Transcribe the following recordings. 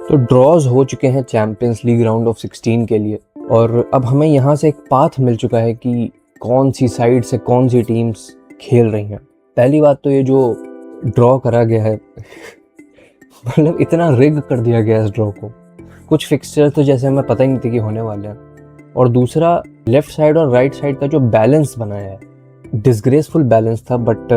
तो ड्रॉज हो चुके हैं चैंपियंस लीग राउंड ऑफ 16 के लिए और अब हमें यहाँ से एक पाथ मिल चुका है कि कौन सी साइड से कौन सी टीम्स खेल रही हैं। पहली बात तो ये जो ड्रॉ करा गया है मतलब इतना रिग कर दिया गया है इस ड्रॉ को। कुछ फिक्सचर तो जैसे हमें पता ही नहीं थे कि होने वाले हैं, और दूसरा लेफ्ट साइड और राइट साइड का जो बैलेंस बनाया है डिसग्रेसफुल बैलेंस था। बट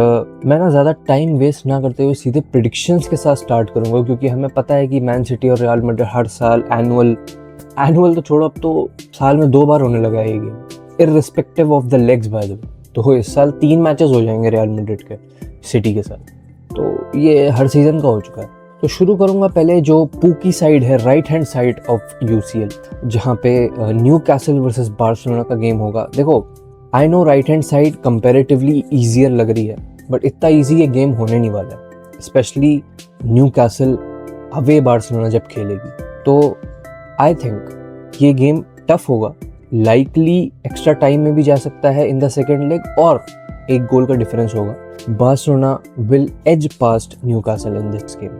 मैं ना ज़्यादा टाइम वेस्ट ना करते हुए सीधे प्रिडिक्शंस के साथ स्टार्ट करूंगा, क्योंकि हमें पता है कि मैन सिटी और रियल मैड्रिड हर साल एनुअल तो छोड़ो, अब तो साल में 2 बार होने लगा है ये game, irrespective of the legs by the way. तो इस साल 3 मैचेस हो जाएंगे रियल मैड्रिड के सिटी के साथ, तो ये हर सीजन का हो चुका है। तो शुरू करूंगा पहले जो पूकी साइड है, right hand side of UCL, जहाँ पे न्यू कैसल वर्सेस बार्सिलोना का गेम होगा। देखो, I know right hand side comparatively easier लग रही है, बट इतना ईजी ये गेम होने नहीं वाला है, specially new castle away Barcelona जब खेलेगी। तो आई थिंक ये गेम टफ होगा, लाइकली एक्स्ट्रा टाइम में भी जा सकता है इन द सेकेंड लेग, और 1 गोल का डिफरेंस होगा। Barcelona will edge past Newcastle in this game,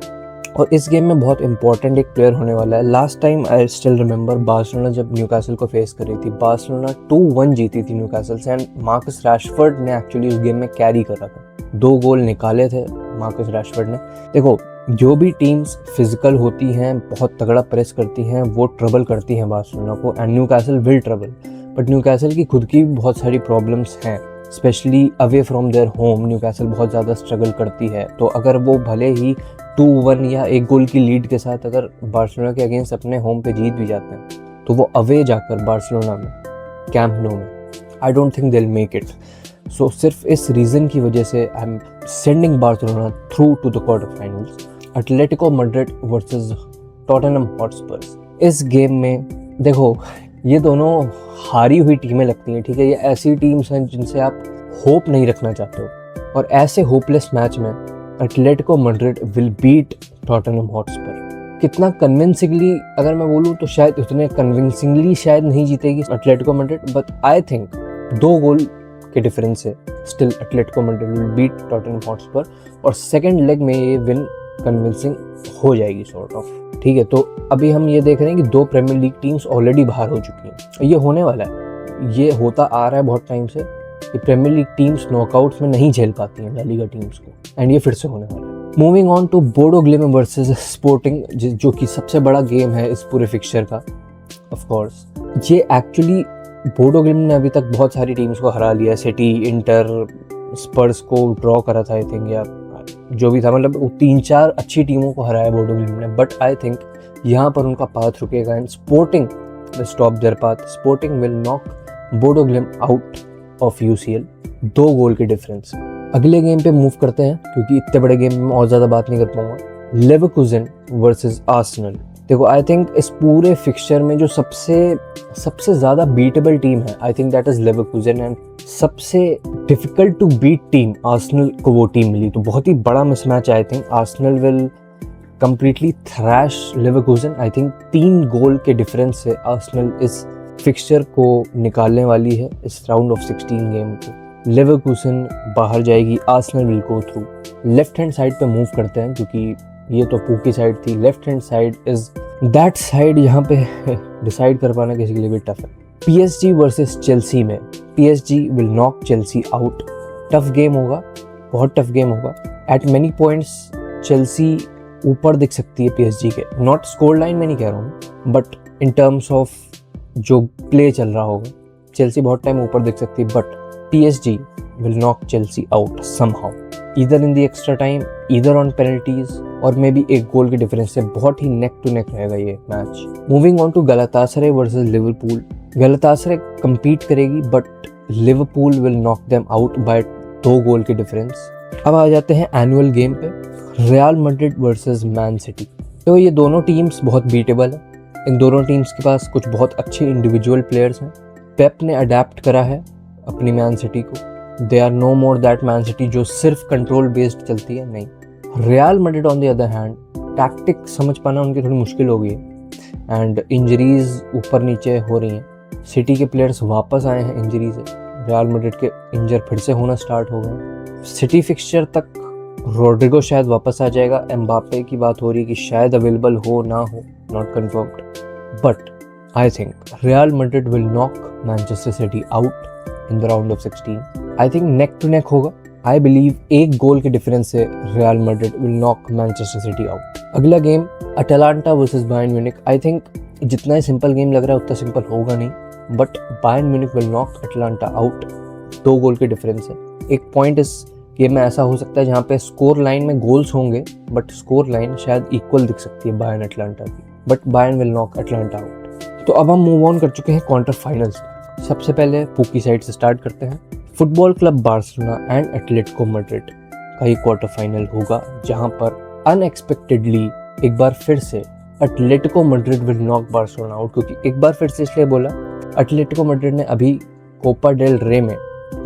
और इस गेम में बहुत इंपॉर्टेंट एक प्लेयर होने वाला है। Last time I still remember Barcelona जब न्यूकासल को फेस कर रही थी, बार्सिलोना 2-1 जीती थी न्यूकासल से, एंड मार्कस रैशफोर्ड ने एक्चुअली उस गेम में कैरी करा था। 2 गोल निकाले थे मार्कस रैशफोर्ड ने। देखो, जो भी टीम्स फिजिकल होती हैं, बहुत तगड़ा प्रेस करती हैं, वो ट्रबल करती हैं बार्सिलोना को, and Newcastle will trouble. But Newcastle की खुद की बहुत सारी प्रॉब्लम्स हैं, specially away from their home Newcastle बहुत ज़्यादा स्ट्रगल करती है। तो अगर वो भले ही 2-1 या 1 गोल की लीड के साथ अगर बार्सिलोना के अगेंस्ट अपने होम पे जीत भी जाते हैं, तो वो अवे जाकर बार्सिलोना में, कैंप नो में, I don't think they will make it. So सिर्फ इस रीज़न की वजह से I am sending Barcelona through to the quarter finals. Atletico Madrid versus Tottenham Hotspurs, इस गेम में देखो, ये दोनों हारी हुई टीमें लगती हैं, ठीक है। ये ऐसी टीम्स हैं जिनसे आप होप नहीं रखना चाहते हो, और ऐसे होपलेस मैच में Atletico Madrid will beat Tottenham Hotspur. कितना कन्विंसिंगली अगर मैं बोलूँ तो शायद उतने कन्विंसिंगली शायद नहीं जीतेगी Atletico Madrid, but I think 2 goal के डिफरेंस से still Atletico Madrid will beat Tottenham Hotspur, और सेकेंड लेग में ये विन कन्विंसिंग हो जाएगी सॉर्ट ऑफ, ठीक है। तो अभी हम ये देख रहे हैं कि 2 प्रीमियर लीग टीम्स ऑलरेडी बाहर हो चुकी हैं। ये होने वाला है, ये होता आ रहा है बहुत टाइम से कि प्रीमियर लीग टीम्स नॉकआउट्स में नहीं झेल पाती हैं ला लीगा टीम्स को, एंड ये फिर से होने वाला है। Moving on to Bodo Glimt versus Sporting, जो कि सबसे बड़ा गेम है इस पूरे फिक्सचर का। ऑफ कोर्स ये एक्चुअली बोडो ग्लिम ने अभी तक बहुत सारी टीम्स को हरा लिया, सिटी, इंटर, स्पर्स को ड्रॉ करा था आई थिंक, या जो भी था, मतलब 3-4 अच्छी टीमों को हराया बोडो ग्लिम ने। बट आई थिंक यहाँ पर उनका पाथ रुकेगा, and sporting will stop there path. Sporting will knock Bodo gleam out of UCL 2 goal के डिफरेंस। अगले गेम पे मूव करते हैं, क्योंकि इतने बड़े गेम में और ज़्यादा बात नहीं कर पाऊंगा। Leverkusen versus Arsenal. देखो, आई थिंक इस पूरे फिक्सचर में जो सबसे ज़्यादा बीटेबल टीम है, I think that is Leverkusen, and सबसे difficult to beat team Arsenal को वो टीम मिली। तो बहुत ही बड़ा मिसमैच है। I think Arsenal will completely trash Leverkusen. I think 3 गोल के डिफरेंस से आर्सेनल इस फिक्सचर को निकालने वाली है, इस राउंड ऑफ 16 गेम को। लेवरकुसेन बाहर जाएगी, Arsenal will go through. Left hand side पे मूव करते हैं, क्योंकि ये तो पूकी साइड थी। Left hand side is that side यहाँ पे डिसाइड कर पाना किसी के लिए भी टफ है। PSG वर्सेस चेल्सी में PSG will knock Chelsea out. Tough game होगा, बहुत टफ गेम होगा। एट मेनी पॉइंट्स चेल्सी ऊपर दिख सकती है PSG के, नॉट स्कोर लाइन में नहीं कह रहा हूँ, बट इन टर्म्स ऑफ जो प्ले चल रहा होगा चेल्सी बहुत टाइम ऊपर दिख सकती है। But PSG will knock Chelsea out somehow, either in the extra time, either on penalties, और मे बी 1 गोल के डिफरेंस से। बहुत ही नेक टू नेक रहेगा ये मैच। Moving on to Galatasaray versus Liverpool. Galatasaray compete करेगी, but Liverpool will knock them out by 2 goal के difference. अब आ जाते हैं एनुअल गेम पे, Real Madrid versus Man City. तो ये दोनों टीम्स बहुत बीटेबल है। इन दोनों टीम्स के पास कुछ बहुत अच्छे इंडिविजुअल प्लेयर्स हैं। पेप ने अडेप्ट करा है अपनी मैन सिटी को। They are no more that Man City जो सिर्फ कंट्रोल बेस्ड चलती है, नहीं। Real Madrid on the other hand, tactic समझ पाना उनकी थोड़ी मुश्किल हो गई है, एंड इंजरीज ऊपर नीचे हो रही हैं। सिटी के प्लेयर्स वापस आए हैं इंजरी से, रियल मैड्रिड के इंजर फिर से होना स्टार्ट हो गए। सिटी फिक्सचर तक रोड्रिगो शायद वापस आ जाएगा, एम्बापे की बात हो रही है कि शायद अवेलेबल हो ना हो, not confirmed, but I think Real Madrid will knock Manchester City out in the round of 16। I think neck to neck होगा। आई बिलीव एक गोल के डिफरेंस से Real Madrid will knock Manchester City out. अगला game Atalanta versus Bayern Munich. I think जितना ही simple game लग रहा है उतना सिंपल होगा नहीं, but Bayern Munich will knock Atlanta out. 2 goal के डिफरेंस है। एक पॉइंट इस गेम में ऐसा हो सकता है जहाँ पे स्कोर लाइन में गोल्स होंगे, बट स्कोर लाइन शायद इक्वल दिख सकती है बायर्न अटलांटा की, but Bayern will knock Atlanta out. तो अब हम मूव ऑन कर चुके हैं क्वार्टर फाइनल्स। सबसे पहले पूकी साइड से स्टार्ट करते हैं। Football club Barcelona and Atletico Madrid का ये क्वार्टर फाइनल होगा, जहाँ पर अनएक्सपेक्टेडली एक बार फिर से Atletico Madrid will knock Barcelona out. क्योंकि एक बार फिर से इसलिए बोला, एटलेटिको मैड्रिड ने अभी कोपा डेल रे में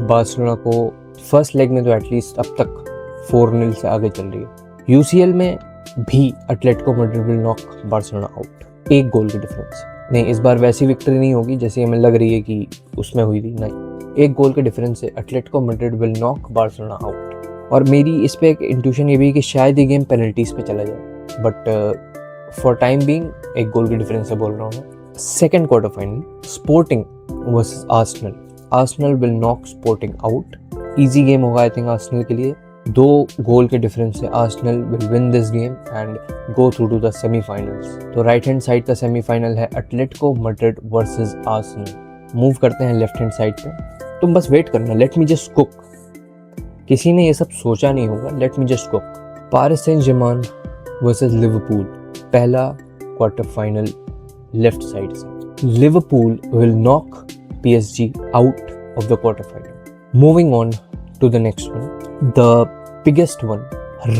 बार्सिलोना को फर्स्ट लेग में तो एटलीस्ट अब तक 4-0 से आगे चल रही है। यूसीएल में भी Atletico Madrid will knock Barcelona out, 1 गोल की डिफरेंस। नहीं, इस बार वैसी विक्ट्री नहीं होगी जैसे हमें लग रही है कि उसमें हुई थी, नहीं, 1 गोल के डिफरेंस से Atletico Madrid will knock Barcelona out. और मेरी इस पे एक इंट्यूशन ये भी है कि शायद ये गेम पेनल्टीज पे चला जाए, but for time being 1 goal के डिफरेंस से बोल रहा हूँ मैं। Second quarter final sporting versus Arsenal. Arsenal will knock sporting out. Easy game होगा आई थिंक आर्सेनल के लिए। 2 गोल के डिफरेंस से Arsenal will win this game and go through to the semifinals. तो राइट हैंड साइड का semifinal है Atletico Madrid versus Arsenal. Move करते हैं लेफ्ट हैंड साइड पे। तुम बस वेट करना, लेट मी जस्ट कुक। किसी ने ये सब सोचा नहीं होगा, let me just cook. Paris Saint Germain versus Liverpool, पहला क्वार्टर फाइनल लेफ्ट साइड से। Liverpool will knock PSG out of the quarterfinal. Moving on to the next one, the biggest one,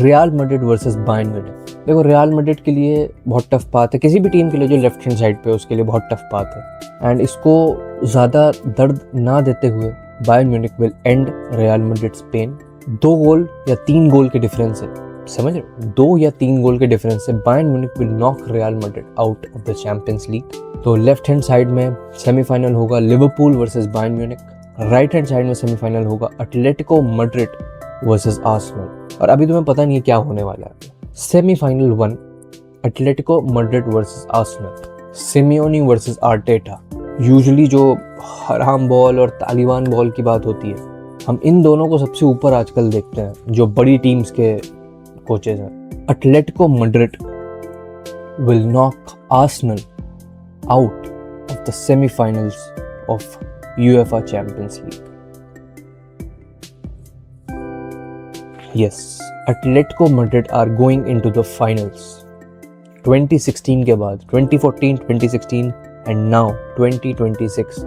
Real Madrid versus Bayern Munich. देखो real Madrid के लिए बहुत tough path है, किसी भी team के लिए जो लेफ्ट हैंड साइड पे है उसके लिए बहुत टफ पाथ है। एंड इसको ज़्यादा दर्द ना देते हुए Bayern Munich will end Real Madrid's pain. 2 goal या 3 गोल के डिफरेंस है, समझ रहे हो, 2 या 3 गोल के डिफरेंस से Bayern Munich will knock real Madrid out of the champions league. तो लेफ्ट हैंड साइड में सेमीफाइनल होगा Liverpool versus Bayern Munich. Right hand side में सेमीफाइनल होगा एटलेटिको मैड्रिड वर्सेस आर्सेनल। और अभी तुम्हें पता नहीं है क्या होने वाला है। Semifinal 1 Atletico Madrid versus Arsenal, Simeone versus Arteta. Usually जो हराम बॉल और तालिबान बॉल की बात होती है, हम इन दोनों को सबसे ऊपर आजकल देखते हैं जो बड़ी टीम्स के कोचेज हैं। Atletico Madrid will knock Arsenal out of the semi-finals of UEFA Champions League. Yes, Atletico Madrid are going into the finals. 2016 के बाद 2014, 2016 and now 2026.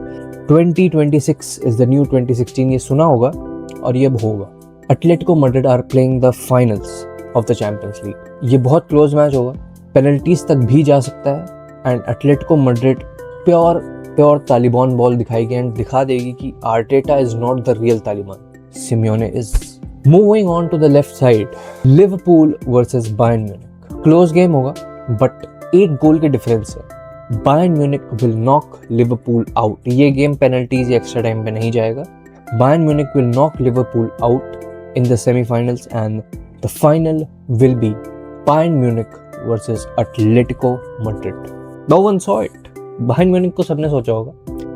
2026 is the new 2016, ये सुना होगा और ये अब होगा। Atletico Madrid are playing the finals of the Champions League. ये बहुत क्लोज मैच होगा, पेनल्टीज तक भी जा सकता है। And Atletico Madrid pure Taliban ball दिखाएगी एंड दिखा देगी कि Arteta is not the real Taliban, Simeone is. Moving on to the left side, Liverpool versus Bayern Munich. Close game होगा बट 1 गोल के डिफरेंस है। Bayern Munich will knock Liverpool out. ये गेम penalties या एक्स्ट्रा टाइम पे नहीं जाएगा। Bayern Munich will knock Liverpool out in the semifinals and the final will be Bayern Munich versus Atletico Madrid. No one saw it. Bayern Munich को सबने सोचा होगा।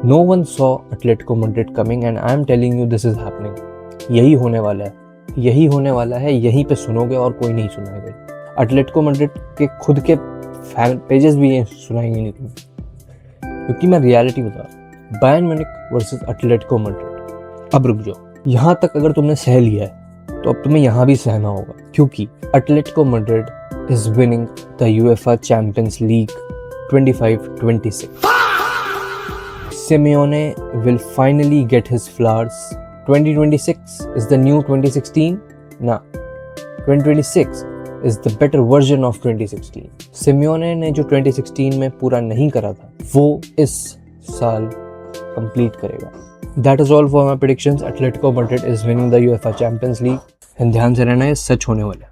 No one saw Atletico Madrid coming and I am telling you this is happening. यही होने वाला है, यही होने वाला है, यहीं पे सुनोगे और कोई नहीं सुनाएगा। एटलेटिको मैड्रिड के खुद के फैन पेजेस भी ये सुनाएंगे नहीं तुम्हें, क्योंकि मैं रियलिटी बता रहा हूँ। Bayern Munich versus Atletico Madrid. अब रुक जाओ, यहाँ तक अगर तुमने सह लिया है तो अब तुम्हें यहाँ भी सहना होगा, क्योंकि Atletico Madrid is winning the UEFA champions league 25-26. Simeone will finally get his flowers. 2026 is the new 2016. Nah, 2026 is the better version of 2016. Simeone ने जो 2016 में पूरा नहीं करा था, वो इस साल कंप्लीट करेगा। That is all for my predictions. Atletico Madrid is winning the UEFA Champions League. And ध्यान से रहना, ये सच होने वाला है।